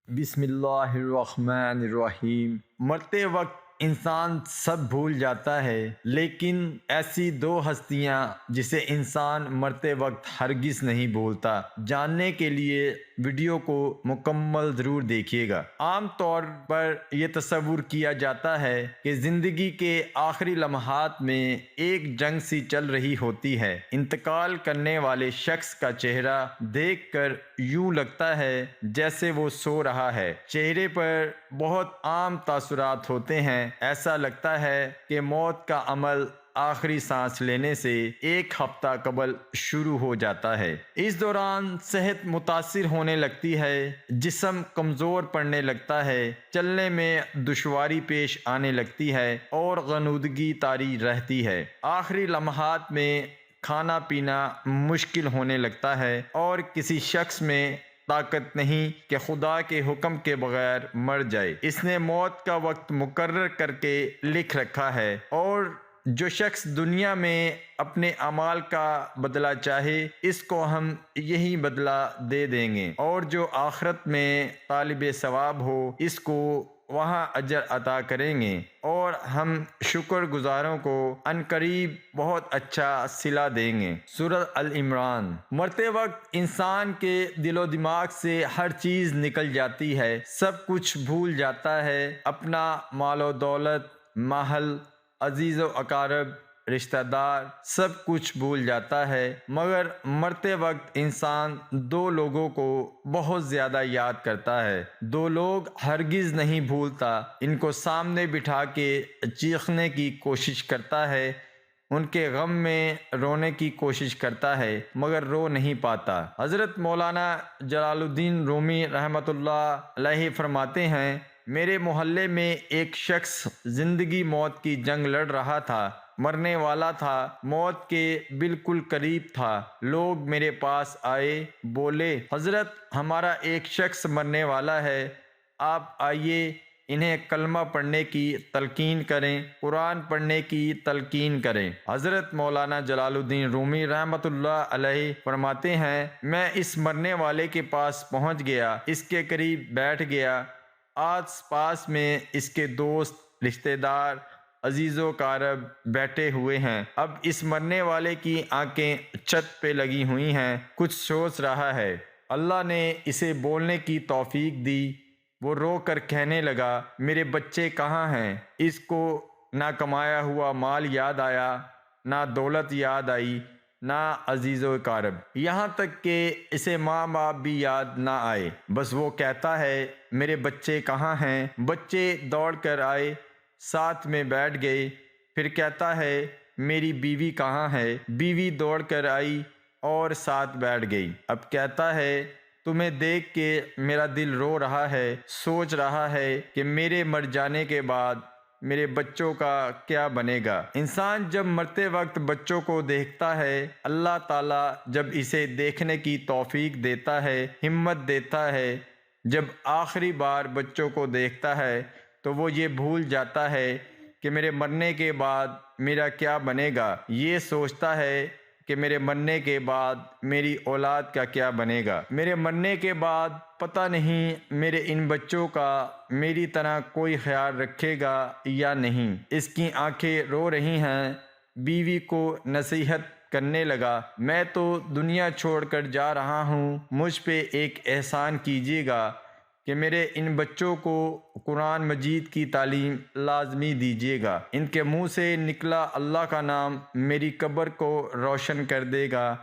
بسم اللہ الرحمن الرحیم۔ مرتے وقت انسان سب بھول جاتا ہے، لیکن ایسی دو ہستیاں جسے انسان مرتے وقت ہرگز نہیں بھولتا۔ جاننے کے لیے ویڈیو کو مکمل ضرور دیکھیے گا۔ عام طور پر یہ تصور کیا جاتا ہے کہ زندگی کے آخری لمحات میں ایک جنگ سی چل رہی ہوتی ہے۔ انتقال کرنے والے شخص کا چہرہ دیکھ کر یوں لگتا ہے جیسے وہ سو رہا ہے۔ چہرے پر بہت عام تاثرات ہوتے ہیں۔ ایسا لگتا ہے کہ موت کا عمل آخری سانس لینے سے ایک ہفتہ قبل شروع ہو جاتا ہے۔ اس دوران صحت متاثر ہونے لگتی ہے، جسم کمزور پڑنے لگتا ہے، چلنے میں دشواری پیش آنے لگتی ہے اور غنودگی طاری رہتی ہے۔ آخری لمحات میں کھانا پینا مشکل ہونے لگتا ہے اور کسی شخص میں طاقت نہیں کہ خدا کے حکم کے بغیر مر جائے۔ اس نے موت کا وقت مقرر کر کے لکھ رکھا ہے، اور جو شخص دنیا میں اپنے اعمال کا بدلہ چاہے، اس کو ہم یہی بدلہ دے دیں گے، اور جو آخرت میں طالب ثواب ہو، اس کو وہاں اجر عطا کریں گے، اور ہم شکر گزاروں کو عنقریب بہت اچھا صلہ دیں گے۔ سورۃ العمران۔ مرتے وقت انسان کے دل و دماغ سے ہر چیز نکل جاتی ہے، سب کچھ بھول جاتا ہے، اپنا مال و دولت، محل، عزیز و اقارب، رشتہ دار، سب کچھ بھول جاتا ہے، مگر مرتے وقت انسان دو لوگوں کو بہت زیادہ یاد کرتا ہے۔ دو لوگ ہرگز نہیں بھولتا، ان کو سامنے بٹھا کے چیخنے کی کوشش کرتا ہے، ان کے غم میں رونے کی کوشش کرتا ہے، مگر رو نہیں پاتا۔ حضرت مولانا جلال الدین رومی رحمۃ اللہ علیہ فرماتے ہیں، میرے محلے میں ایک شخص زندگی موت کی جنگ لڑ رہا تھا، مرنے والا تھا، موت کے بالکل قریب تھا۔ لوگ میرے پاس آئے، بولے، حضرت ہمارا ایک شخص مرنے والا ہے، آپ آئیے، انہیں کلمہ پڑھنے کی تلقین کریں، قرآن پڑھنے کی تلقین کریں۔ حضرت مولانا جلال الدین رومی رحمۃ اللہ علیہ فرماتے ہیں، میں اس مرنے والے کے پاس پہنچ گیا، اس کے قریب بیٹھ گیا۔ آس پاس میں اس کے دوست، رشتہ دار، عزیز و اقارب بیٹھے ہوئے ہیں۔ اب اس مرنے والے کی آنکھیں چھت پہ لگی ہوئی ہیں، کچھ سوچ رہا ہے۔ اللہ نے اسے بولنے کی توفیق دی۔ وہ رو کر کہنے لگا، میرے بچے کہاں ہیں؟ اس کو نہ کمایا ہوا مال یاد آیا، نہ دولت یاد آئی، نہ عزیز و اقارب، یہاں تک کہ اسے ماں باپ بھی یاد نہ آئے۔ بس وہ کہتا ہے، میرے بچے کہاں ہیں؟ بچے دوڑ کر آئے، ساتھ میں بیٹھ گئے۔ پھر کہتا ہے، میری بیوی کہاں ہے؟ بیوی دوڑ کر آئی اور ساتھ بیٹھ گئی۔ اب کہتا ہے، تمہیں دیکھ کے میرا دل رو رہا ہے، سوچ رہا ہے کہ میرے مر جانے کے بعد میرے بچوں کا کیا بنے گا۔ انسان جب مرتے وقت بچوں کو دیکھتا ہے، اللہ تعالیٰ جب اسے دیکھنے کی توفیق دیتا ہے، ہمت دیتا ہے، جب آخری بار بچوں کو دیکھتا ہے تو وہ یہ بھول جاتا ہے کہ میرے مرنے کے بعد میرا کیا بنے گا۔ یہ سوچتا ہے کہ میرے مرنے کے بعد میری اولاد کا کیا بنے گا۔ میرے مرنے کے بعد پتہ نہیں میرے ان بچوں کا میری طرح کوئی خیال رکھے گا یا نہیں۔ اس کی آنکھیں رو رہی ہیں۔ بیوی کو نصیحت کرنے لگا، میں تو دنیا چھوڑ کر جا رہا ہوں، مجھ پہ ایک احسان کیجیے گا کہ میرے ان بچوں کو قرآن مجید کی تعلیم لازمی دیجیے گا۔ ان کے منہ سے نکلا اللہ کا نام میری قبر کو روشن کر دے گا،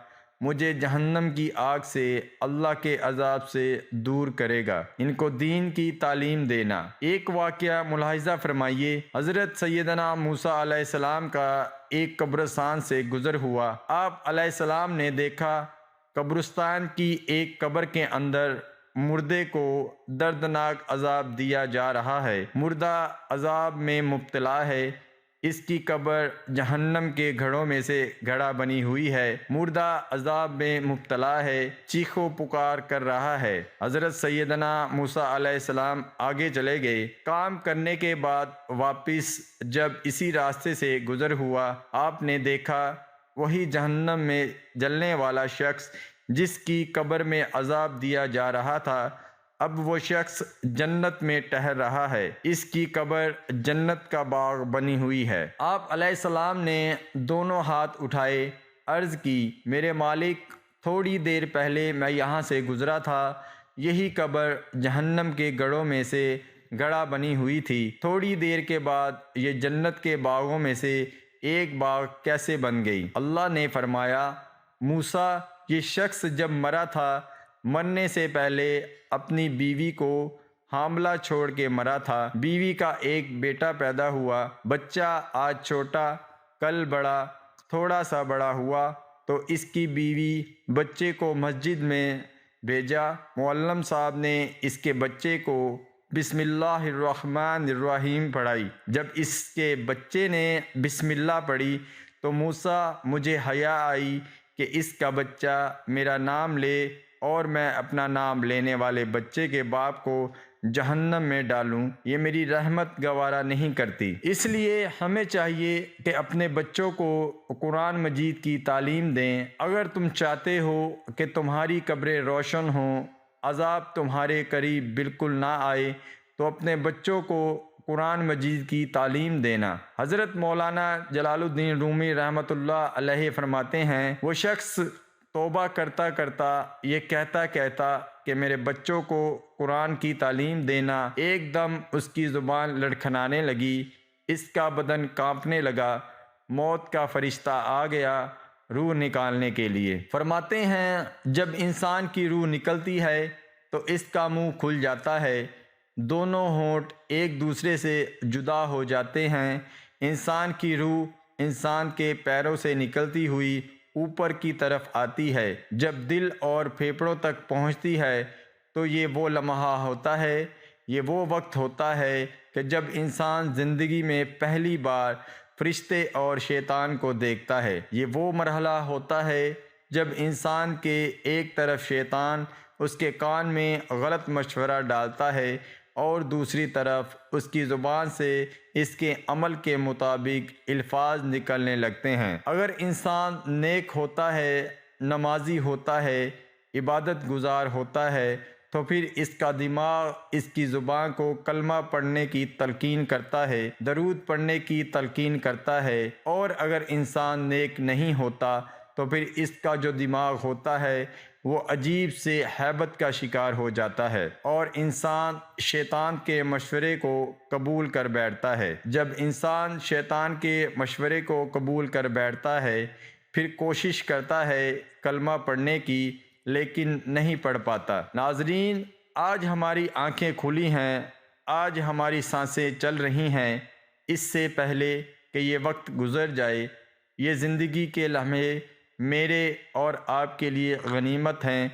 مجھے جہنم کی آگ سے، اللہ کے عذاب سے دور کرے گا۔ ان کو دین کی تعلیم دینا۔ ایک واقعہ ملاحظہ فرمائیے، حضرت سیدنا موسیٰ علیہ السلام کا ایک قبرستان سے گزر ہوا۔ آپ علیہ السلام نے دیکھا قبرستان کی ایک قبر کے اندر مردے کو دردناک عذاب دیا جا رہا ہے۔ مردہ عذاب میں مبتلا ہے، اس کی قبر جہنم کے گھڑوں میں سے گھڑا بنی ہوئی ہے، مردہ عذاب میں مبتلا ہے، چیخ و پکار کر رہا ہے۔ حضرت سیدنا موسیٰ علیہ السلام آگے چلے گئے۔ کام کرنے کے بعد واپس جب اسی راستے سے گزر ہوا، آپ نے دیکھا وہی جہنم میں جلنے والا شخص جس کی قبر میں عذاب دیا جا رہا تھا، اب وہ شخص جنت میں ٹہل رہا ہے، اس کی قبر جنت کا باغ بنی ہوئی ہے۔ آپ علیہ السلام نے دونوں ہاتھ اٹھائے، عرض کی، میرے مالک، تھوڑی دیر پہلے میں یہاں سے گزرا تھا، یہی قبر جہنم کے گڑھوں میں سے گڑھا بنی ہوئی تھی، تھوڑی دیر کے بعد یہ جنت کے باغوں میں سے ایک باغ کیسے بن گئی؟ اللہ نے فرمایا، موسیٰ، یہ شخص جب مرا تھا، مرنے سے پہلے اپنی بیوی کو حاملہ چھوڑ کے مرا تھا، بیوی کا ایک بیٹا پیدا ہوا، بچہ آج چھوٹا، کل بڑا، تھوڑا سا بڑا ہوا تو اس کی بیوی بچے کو مسجد میں بھیجا، معلم صاحب نے اس کے بچے کو بسم اللہ الرحمن الرحیم پڑھائی، جب اس کے بچے نے بسم اللہ پڑھی تو موسیٰ، مجھے حیا آئی کہ اس کا بچہ میرا نام لے اور میں اپنا نام لینے والے بچے کے باپ کو جہنم میں ڈالوں، یہ میری رحمت گوارا نہیں کرتی۔ اس لیے ہمیں چاہیے کہ اپنے بچوں کو قرآن مجید کی تعلیم دیں۔ اگر تم چاہتے ہو کہ تمہاری قبریں روشن ہوں، عذاب تمہارے قریب بالکل نہ آئے، تو اپنے بچوں کو قرآن مجید کی تعلیم دینا۔ حضرت مولانا جلال الدین رومی رحمۃ اللہ علیہ فرماتے ہیں، وہ شخص توبہ کرتا کرتا یہ کہتا کہ میرے بچوں کو قرآن کی تعلیم دینا، ایک دم اس کی زبان لڑکھنانے لگی، اس کا بدن کانپنے لگا، موت کا فرشتہ آ گیا روح نکالنے کے لیے۔ فرماتے ہیں، جب انسان کی روح نکلتی ہے تو اس کا منہ کھل جاتا ہے، دونوں ہونٹ ایک دوسرے سے جدا ہو جاتے ہیں، انسان کی روح انسان کے پیروں سے نکلتی ہوئی اوپر کی طرف آتی ہے، جب دل اور پھیپھڑوں تک پہنچتی ہے تو یہ وہ لمحہ ہوتا ہے، یہ وہ وقت ہوتا ہے کہ جب انسان زندگی میں پہلی بار فرشتے اور شیطان کو دیکھتا ہے، یہ وہ مرحلہ ہوتا ہے جب انسان کے ایک طرف شیطان اس کے کان میں غلط مشورہ ڈالتا ہے اور دوسری طرف اس کی زبان سے اس کے عمل کے مطابق الفاظ نکلنے لگتے ہیں۔ اگر انسان نیک ہوتا ہے، نمازی ہوتا ہے، عبادت گزار ہوتا ہے، تو پھر اس کا دماغ اس کی زبان کو کلمہ پڑھنے کی تلقین کرتا ہے، درود پڑھنے کی تلقین کرتا ہے، اور اگر انسان نیک نہیں ہوتا تو پھر اس کا جو دماغ ہوتا ہے وہ عجیب سے ہیبت کا شکار ہو جاتا ہے اور انسان شیطان کے مشورے کو قبول کر بیٹھتا ہے۔ جب انسان شیطان کے مشورے کو قبول کر بیٹھتا ہے، پھر کوشش کرتا ہے کلمہ پڑھنے کی، لیکن نہیں پڑھ پاتا۔ ناظرین، آج ہماری آنکھیں کھلی ہیں، آج ہماری سانسیں چل رہی ہیں، اس سے پہلے کہ یہ وقت گزر جائے، یہ زندگی کے لمحے میرے اور آپ کے لیے غنیمت ہیں،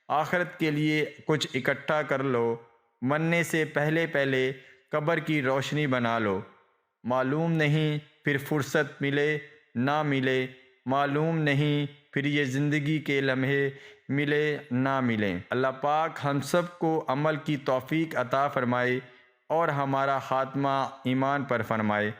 آخرت کے لیے کچھ اکٹھا کر لو، مرنے سے پہلے قبر کی روشنی بنا لو، معلوم نہیں پھر فرصت ملے نہ ملے، معلوم نہیں پھر یہ زندگی کے لمحے ملے نہ ملیں۔ اللہ پاک ہم سب کو عمل کی توفیق عطا فرمائے اور ہمارا خاتمہ ایمان پر فرمائے،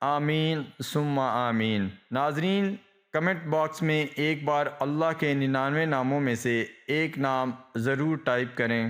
آمین ثم آمین۔ ناظرین، کمنٹ باکس میں ایک بار اللہ کے 99 ناموں میں سے ایک نام ضرور ٹائپ کریں۔